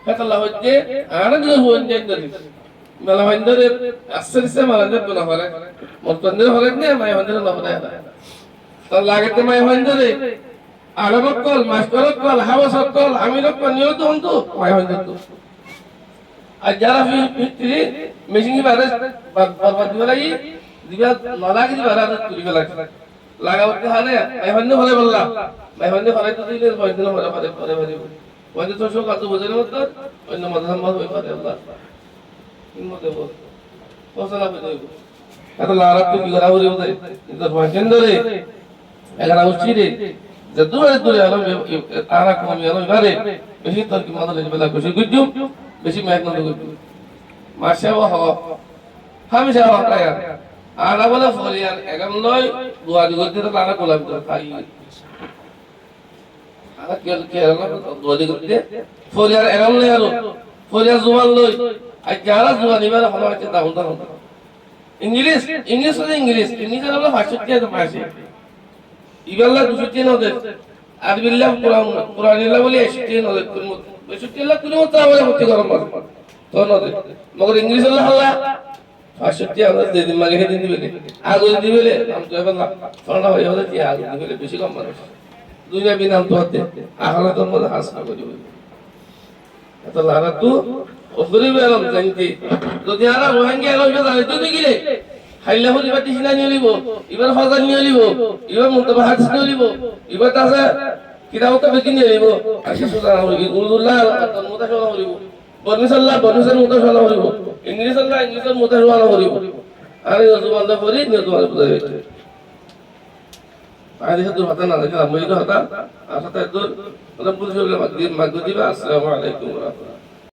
হেতালা হচ্ছে আর যে হইছে মেলা হইন্দরে আসছে মালাতে বলা হরে মতন্দর হরে নে মাই হইন্দরে না হরে তো লাগতে মাই হইন্দরে আরবক কল মাস্টারক কল হাওসক কল আমিরক কল নিয়ত হন্তু মাই হইন্দরে তো আর যারা ফিটরি মেশিন বারে বরবাদ দিবালাই দিবা নালাগি দিবারা তুলি ফেলা লাগাওতে হারে মাই হইন্দরে হরে বললা মাই হইন্দরে হরে তো দিলে হইন্দরে হরে হরে হরে হরে ওই তো সব কত বোঝার মত অন্য মাঝাম মাঝ হই পারে আল্লাহ হিম্মতে বল ফসলা বলে এত লারাত কি করা হরে বলে কিন্তু ফাংশন ধরে এগারা উচিরে যে দূরে দূরে আলো তারা কমি আলো বারে বেশি তোর কি মাদলে বেলা বেশি গুজুম বেশি মেঘ না গুজুম মাসে ও হ হামেশা হ কায়া আর বলে ফরিয়ার এগাম লয় দুয়া দিগতে তো লারা গোলাম তো খাই আর কেল কেল দুয়া দিগতে ফরিয়ার এগাম লয় আর ফরিয়ার জুবান লয় আর যারা জুবান এবারে হলো আছে দাউন দাউন ইংলিশ ইংলিশ হলো ইংলিশ ইংলিশ হলো ভাষাটি আছে ভাষা ইবাল্লা 203 ওদের আরবিল্লাহ কোরআন কোরআনিল্লাহ বলে 61 ওদের 62 লাখ কোন মত আমাদের হতে গরম তো নদের মগর ইংলিশ হলো আল্লাহ 65 আমরা দিন মাগে দিন দিবে আগে দিবে নাম তো এবার ফলনা হয়ে হলে কি আগে দিবে বেশি কম মানুষ দুনিয়া বিনাম তো হতে আহলে তো মধ্যে হাসনা করিবে এত লারা তো ওপরে বেরম জানতি যদি আরা রোহিঙ্গা এলো যাবে তো দিগিরে হাইলা হলি বাতি সিনা নিয়ে লিব এবার ফাজার নিয়ে লিব এবার মুতাবা হাদিস নিয়ে লিব এবার তাছে কিতাব তো বেকি নিয়ে লিব আসি সুদা হলি উল্লাহ মুতাশালা হলিব বনিসাল্লাহ বনিসাল মুতাশালা হলিব ইংলিশাল্লাহ ইংলিশাল মুতাশালা হলিব আরে জুবানদা করি নিয়ে তোমার বুঝাই আদি হাতুর হাতা না দেখলাম মই তো হাতা আর হাতা দূর রব্বুল মাগদিবা আসসালামু আলাইকুম ওয়া রাহমাতুল্লাহ